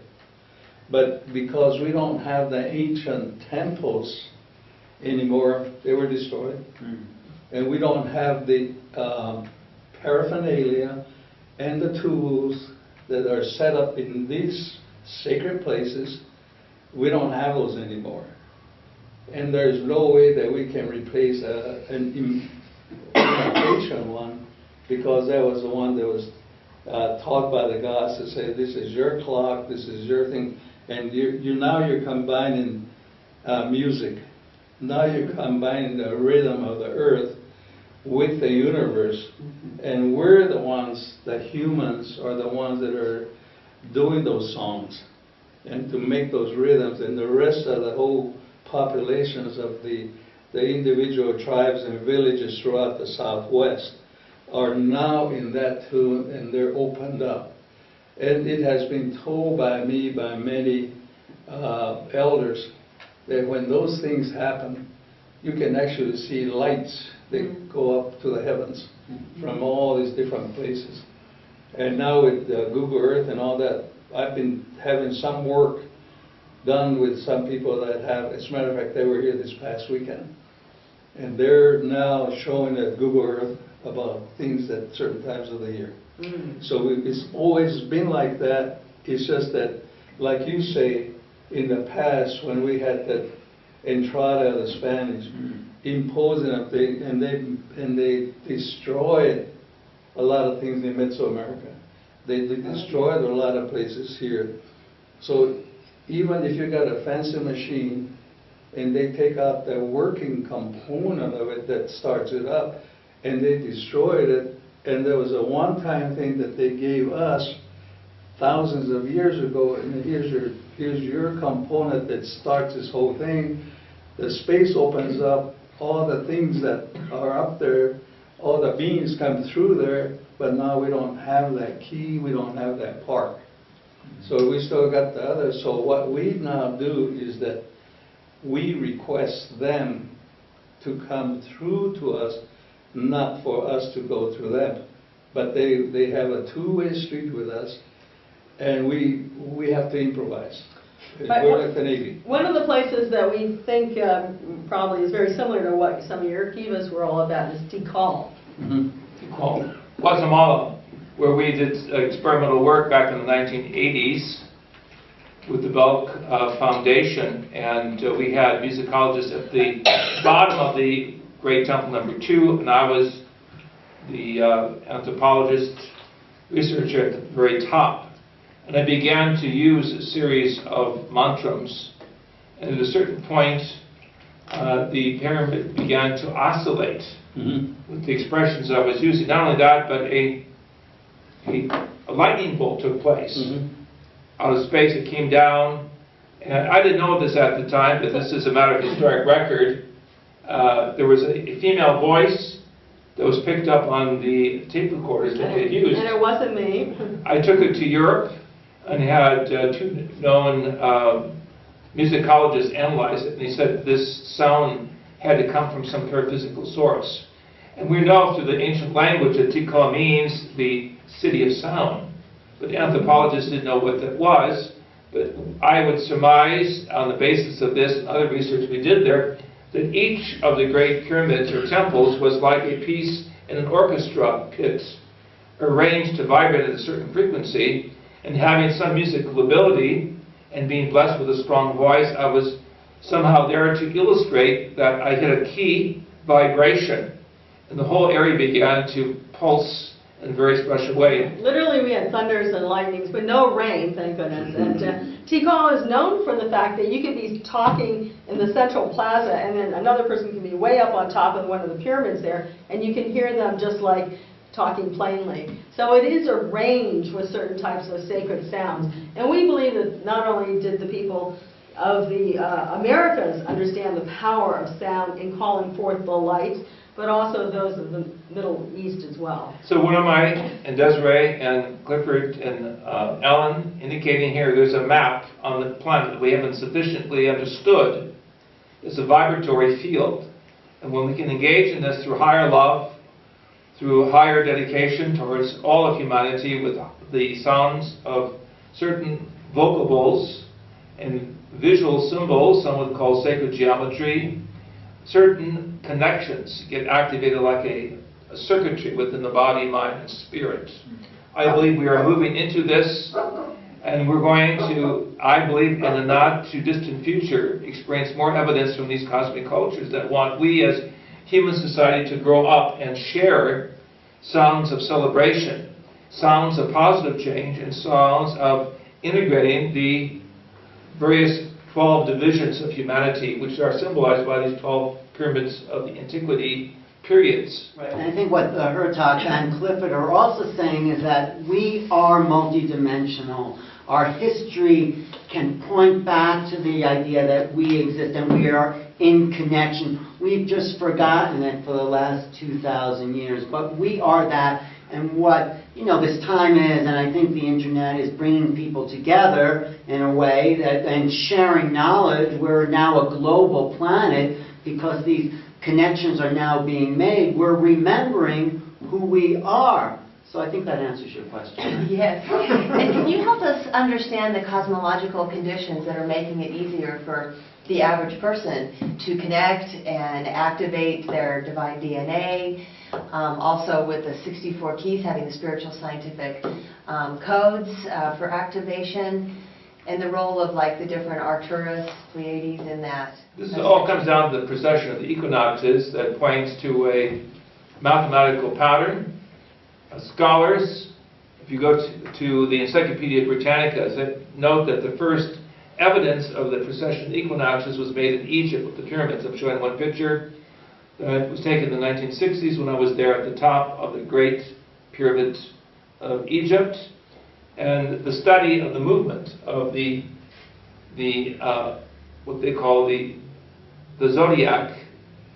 But because we don't have the ancient temples anymore, they were destroyed. And we don't have the paraphernalia and the tools that are set up in these sacred places. We don't have those anymore. And there's no way that we can replace an imitation one, because that was the one that was taught by the gods to say, this is your clock, this is your thing. And now you're combining music. Now you're combining the rhythm of the earth with the universe. And we're the ones, the humans, are the ones that are doing those songs and to make those rhythms. And the rest of the whole populations of the individual tribes and villages throughout the Southwest are now in that tune, and they're opened up. And it has been told by me, by many elders, that when those things happen, you can actually see lights that go up to the heavens from all these different places. And now with Google Earth and all that, I've been having some work done with some people that have, as a matter of fact, they were here this past weekend. And they're now showing at Google Earth about things at certain times of the year. So it's always been like that. It's just that, like you say, in the past when we had that entrada of the Spanish imposing a thing, and they destroyed a lot of things in Mesoamerica. They destroyed a lot of places here. So even if you got a fancy machine and they take out the working component of it that starts it up, and they destroyed it, and there was a one-time thing that they gave us thousands of years ago, and here's your component that starts this whole thing. The space opens up, all the things that are up there, all the beings come through there, but now we don't have that key, we don't have that part. So we still got the other. So what we now do is that we request them to come through to us, not for us to go through them. But they have a two-way street with us, and we have to improvise. We're like the Navy. One of the places that we think probably is very similar to what some of your kivas were all about is Tikal. Tikal. Guatemala, where we did experimental work back in the 1980s with the Belk Foundation, and we had musicologists at the bottom of the Great Temple #2, and I was the anthropologist researcher at the very top. And I began to use a series of mantrams. And at a certain point, the pyramid began to oscillate with the expressions I was using. Not only that, but a lightning bolt took place out of space. It came down, and I didn't know this at the time, but this is a matter of historic record. There was a female voice that was picked up on the tape recorders that they had used. And it wasn't me. I took it to Europe and had two known musicologists analyze it, and they said this sound had to come from some paraphysical source. And we know through the ancient language that Tikal means the city of sound, but the anthropologists didn't know what that was. But I would surmise, on the basis of this and other research we did there, that each of the great pyramids or temples was like a piece in an orchestra pit, arranged to vibrate at a certain frequency, and having some musical ability and being blessed with a strong voice, I was somehow there to illustrate that I hit a key vibration, and the whole area began to pulse in a very special way. Literally, we had thunders and lightnings, but no rain, thank goodness. And Tikal is known for the fact that you could be talking in the central plaza, and then another person can be way up on top of one of the pyramids there, and you can hear them just like talking plainly. So it is a range with certain types of sacred sounds. And we believe that not only did the people of the Americas understand the power of sound in calling forth the light, but also those of the Middle East as well. So what am I, and Desiree, and Clifford, and Ellen indicating here, there's a map on the planet that we haven't sufficiently understood. It's a vibratory field. And when we can engage in this through higher love, through higher dedication towards all of humanity with the sounds of certain vocables and visual symbols, some would call sacred geometry, certain connections get activated like a circuitry within the body, mind, and spirit. I believe we are moving into this, and we're going to, I believe, in the not too distant future, experience more evidence from these cosmic cultures that want we as human society to grow up and share sounds of celebration, sounds of positive change, and sounds of integrating the various 12 divisions of humanity, which are symbolized by these 12 pyramids of the antiquity periods. Right, and I think what Hurtak and Clifford are also saying is that we are multidimensional. Our history can point back to the idea that we exist and we are in connection. We've just forgotten it for the last 2,000 years, but we are that. And what, this time is, and I think the internet is bringing people together in a way that, and sharing knowledge. We're now a global planet because these connections are now being made. We're remembering who we are. So I think that answers your question. Yes. And can you help us understand the cosmological conditions that are making it easier for the average person to connect and activate their divine DNA? Also with the 64 keys, having the spiritual scientific codes for activation, and the role of like the different Arcturus, Pleiades in that. This all comes down to the precession of the equinoxes that points to a mathematical pattern. Scholars, if you go to the Encyclopedia Britannica, note that the first evidence of the precession of the equinoxes was made in Egypt with the pyramids. I'm showing one picture. It was taken in the 1960s when I was there at the top of the Great Pyramids of Egypt. And the study of the movement of the what they call the zodiac,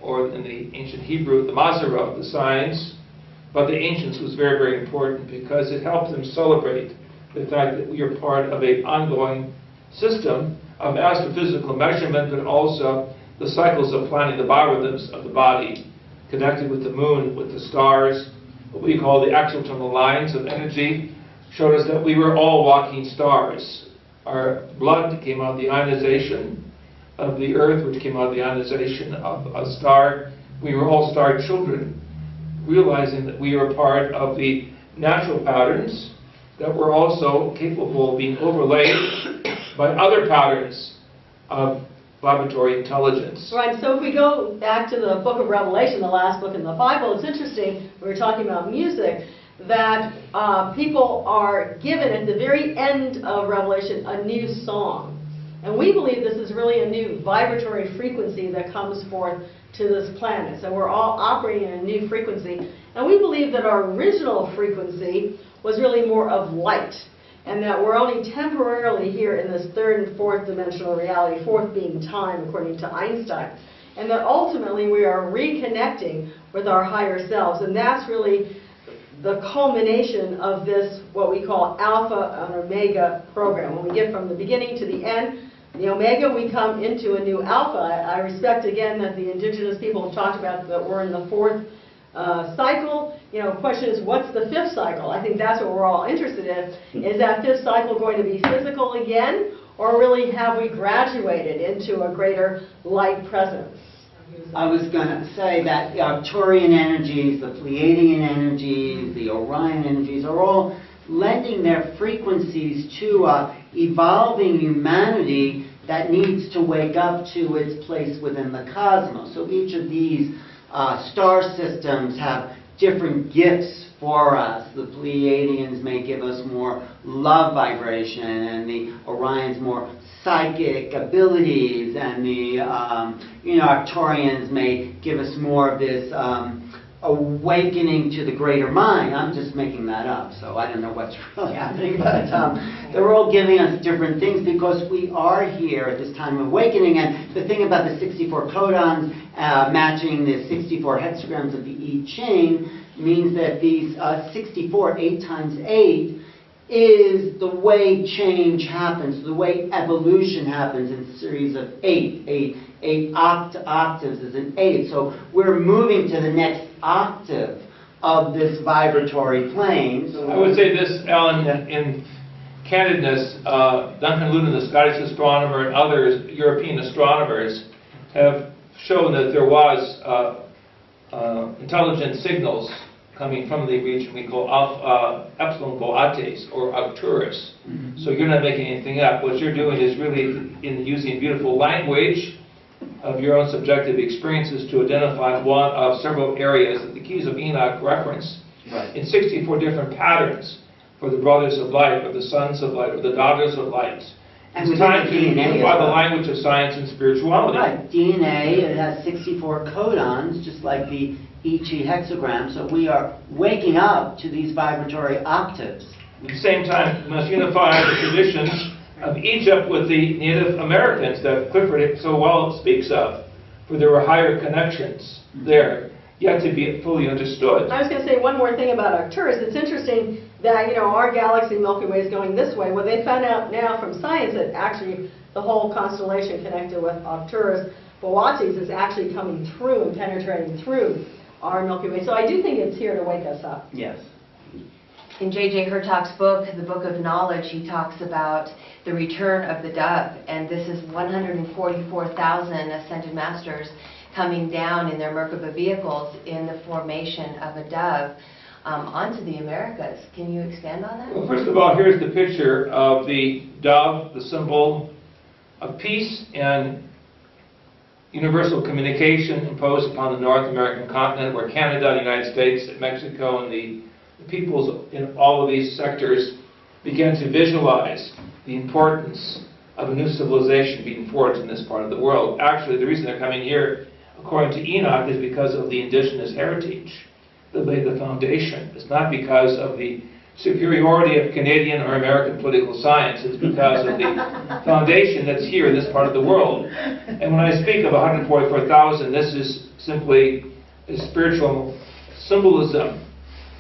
or in the ancient Hebrew, the Mazarah, the signs, but the ancients was very, very important because it helped them celebrate the fact that we are part of an ongoing system of astrophysical measurement, but also the cycles of planning, the biorhythms of the body, connected with the moon, with the stars, what we call the exotonal lines of energy, showed us that we were all walking stars. Our blood came out of the ionization of the earth, which came out of the ionization of a star. We were all star children, realizing that we were part of the natural patterns that were also capable of being overlaid by other patterns of vibratory intelligence. Right, so if we go back to the book of Revelation, the last book in the Bible, it's interesting, we were talking about music, that people are given at the very end of Revelation a new song. And we believe this is really a new vibratory frequency that comes forth to this planet. So we're all operating in a new frequency. And we believe that our original frequency was really more of light, and that we're only temporarily here in this third and fourth dimensional reality, fourth being time, according to Einstein. And that ultimately we are reconnecting with our higher selves. And that's really the culmination of this, what we call Alpha and Omega program. When we get from the beginning to the end, the Omega, we come into a new Alpha. I respect again that the indigenous people have talked about that we're in the fourth cycle. You know, the question is, what's the fifth cycle? I think that's what we're all interested in. Is that fifth cycle going to be physical again, or really have we graduated into a greater light presence? I was going to say that the Arcturian energies, the Pleiadian energies, the Orion energies are all lending their frequencies to evolving humanity that needs to wake up to its place within the cosmos. So each of these star systems have different gifts for us. The Pleiadians may give us more love vibration, and the Orions more psychic abilities, and the Arcturians may give us more of this awakening to the greater mind. I'm just making that up, so I don't know what's really happening, but they're all giving us different things because we are here at this time of awakening. And the thing about the 64 codons matching the 64 hexagrams of the I Ching means that these 64, 8 times 8, is the way change happens, the way evolution happens in a series of 8. 8 octaves is an 8. So we're moving to the next octave of this vibratory plane. So I would say this, Alan, in candidness, Duncan Luton, the Scottish astronomer, and others, European astronomers, have shown that there was intelligent signals coming from the region we call Epsilon Boates, or Arcturus. Mm-hmm. So you're not making anything up. What you're doing is really in using beautiful language of your own subjective experiences to identify one of several areas that the Keys of Enoch reference in 64 different patterns for the brothers of light, or the sons of light, or the daughters of light. And it's time to unify the language of science and spirituality. Right. DNA, it has 64 codons, just like the I Ching hexagram, so we are waking up to these vibratory octaves. At the same time, we must unify the traditions of Egypt with the Native Americans that Clifford so well speaks of, for there were higher connections there, yet to be fully understood. I was going to say one more thing about Arcturus. It's interesting that, you know, our galaxy, Milky Way, is going this way. Well, they found out now from science that actually the whole constellation connected with Arcturus Boates is actually coming through and penetrating through our Milky Way. So I do think it's here to wake us up. Yes. In J.J. Hurtak's book, The Book of Knowledge, he talks about the return of the dove, and this is 144,000 ascended masters coming down in their Merkaba vehicles in the formation of a dove onto the Americas. Can you expand on that? Well, first of all, here's the picture of the dove, the symbol of peace and universal communication imposed upon the North American continent, where Canada, the United States, Mexico, and the peoples in all of these sectors began to visualize the importance of a new civilization being forged in this part of the world. Actually, the reason they're coming here, according to Enoch, is because of the indigenous heritage that laid the foundation. It's not because of the superiority of Canadian or American political science. It's because of the foundation that's here in this part of the world. And when I speak of 144,000, this is simply a spiritual symbolism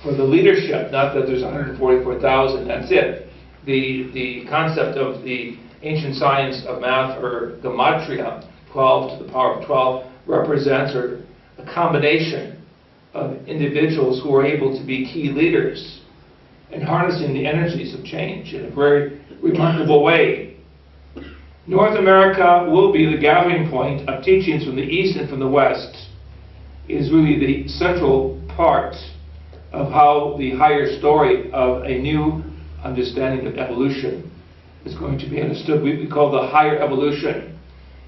for the leadership, not that there's 144,000, that's it. The concept of the ancient science of math, or gematria, 12 to the power of 12, represents a combination of individuals who are able to be key leaders and harnessing the energies of change in a very remarkable way. North America will be the gathering point of teachings from the East and from the West. It is really the central part of how the higher story of a new understanding of evolution is going to be understood. We call the higher evolution.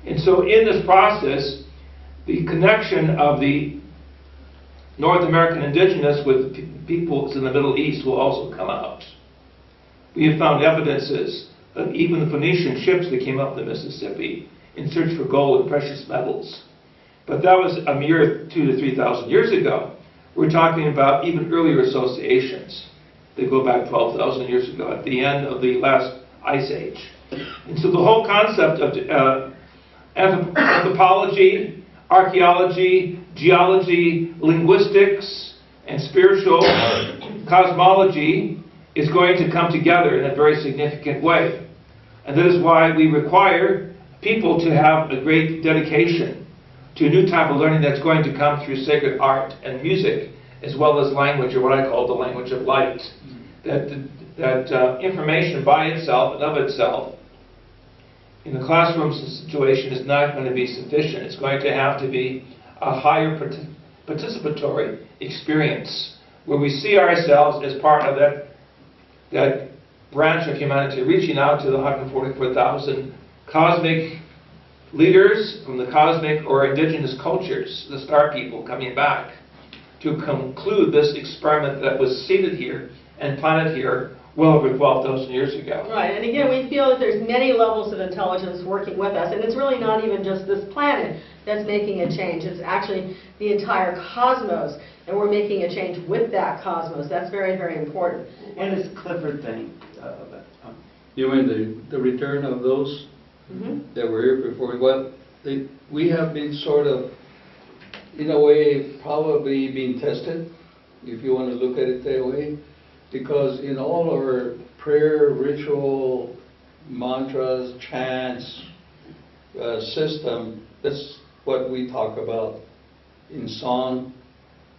And so in this process, the connection of the North American indigenous with peoples in the Middle East will also come out. We have found evidences of even the Phoenician ships that came up the Mississippi in search for gold and precious metals. But that was a mere 2,000 to 3,000 years ago. We're talking about even earlier associations that go back 12,000 years ago, at the end of the last ice age. And so the whole concept of anthropology, archaeology, geology, linguistics, and spiritual cosmology is going to come together in a very significant way. And that is why we require people to have a great dedication to a new type of learning that's going to come through sacred art and music, as well as language, or what I call the language of light. That information by itself and of itself in the classroom situation is not going to be sufficient. It's going to have to be a higher participatory experience where we see ourselves as part of that branch of humanity, reaching out to the 144,000 cosmic leaders from the cosmic or indigenous cultures, the star people coming back to conclude this experiment that was seeded here and planted here well over 12,000 years ago. Right, and again, we feel that there's many levels of intelligence working with us, and it's really not even just this planet that's making a change. It's actually the entire cosmos, and we're making a change with that cosmos. That's very, very important. What does Clifford think of it? You mean the return of those that were here before? Well, we have been sort of, in a way, probably being tested, if you want to look at it that way, because in all our prayer, ritual, mantras, chants, system, that's what we talk about in song,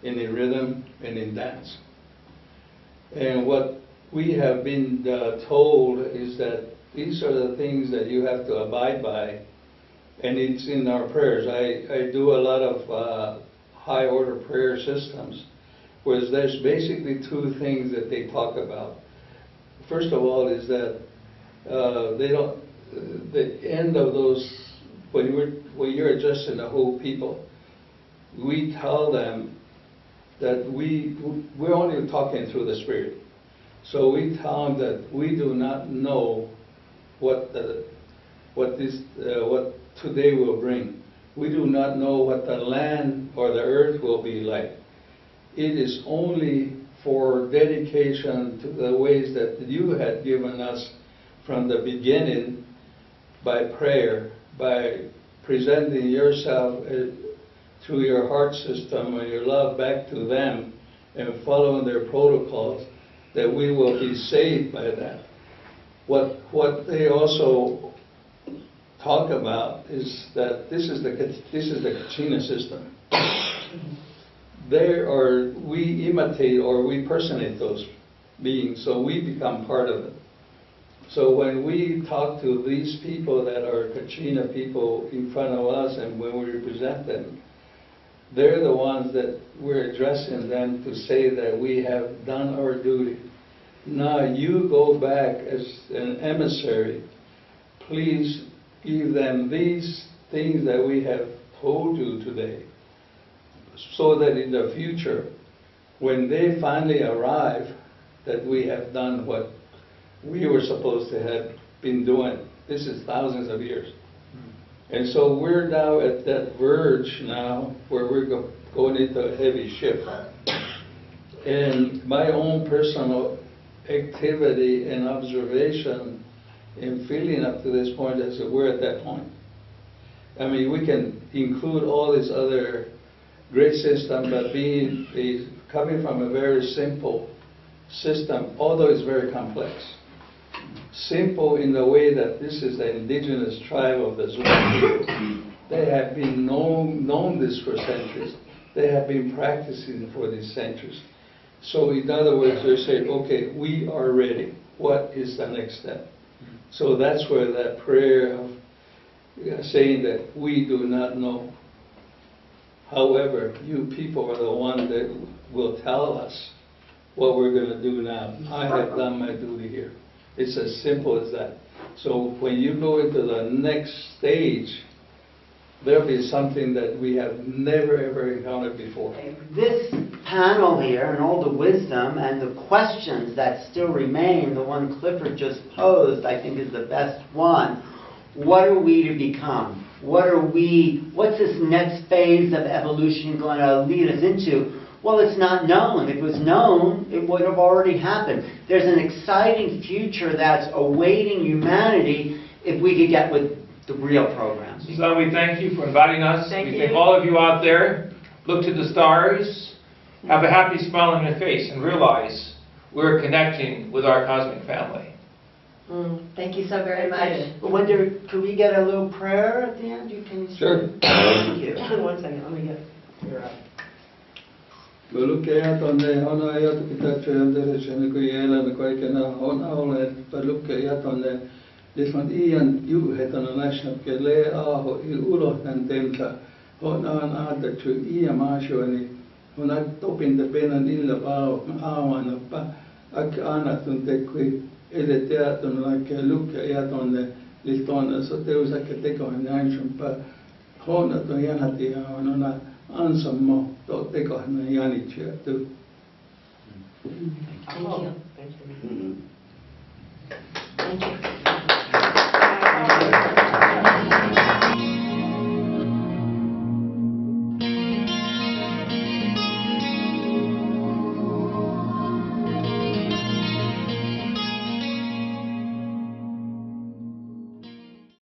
and in rhythm, and in dance. And what we have been told is that these are the things that you have to abide by, and it's in our prayers. I do a lot of high order prayer systems, where there's basically two things that they talk about. First of all is that the end of those, when you're addressing the whole people, we tell them that we're only talking through the Spirit. So we tell them that we do not know what today will bring. We do not know what the land or the earth will be like. It is only for dedication to the ways that you had given us from the beginning, by prayer, by presenting yourself through your heart system or your love back to them and following their protocols, that we will be saved by that. What they also talk about is that this is the Kachinas system. We imitate or we personate those beings, so we become part of it. So when we talk to these people that are Kachina people in front of us, and when we represent them, they're the ones that we're addressing them to say that we have done our duty. Now you go back as an emissary. Please give them these things that we have told you today, so that in the future, when they finally arrive, that we have done what we were supposed to have been doing. This is thousands of years. And so we're now at that verge now where we're going into a heavy shift. And my own personal activity and observation and feeling up to this point is that we're at that point. I mean, we can include all this other great system, but coming from a very simple system, although it's very complex. Simple in the way that this is the indigenous tribe of the Zuni people. They have been known this for centuries. They have been practicing for these centuries. So in other words, they say, okay, we are ready. What is the next step? So that's where that prayer of saying that we do not know. However, you people are the one that will tell us what we're going to do now. I have done my duty here. It's as simple as that. So when you go into the next stage, there'll be something that we have never ever encountered before. This panel here and all the wisdom and the questions that still remain, the one Clifford just posed, I think is the best one. What are we to become? What's this next phase of evolution going to lead us into? Well, it's not known. If it was known, it would have already happened. There's an exciting future that's awaiting humanity if we could get with the real programs. Suzanne, we thank you for inviting us. Thank we you. thank all of you out there. Look to the stars. Have a happy smile on your face and realize we're connecting with our cosmic family. Thank you so very much. Could we get a little prayer at the end? Sure. Thank you. One second, let me get your Palukkeja tonne, on ajat pitää työntää sen kun elämä kaikena on olleet palukkeja tonne. Lisman iän juhetana näsnäpke le aho I ulotan tensa. On aadettu iän maasjoini. On topinta penan illa aavanappa. Ak annatun tekui edeteatun lakke lukkeja tonne. Liston soteusakka tekohan näinsumpaa. Honat on janatia on ansammo tekohan janitsia tu. Thank you. Thank you. Thank you.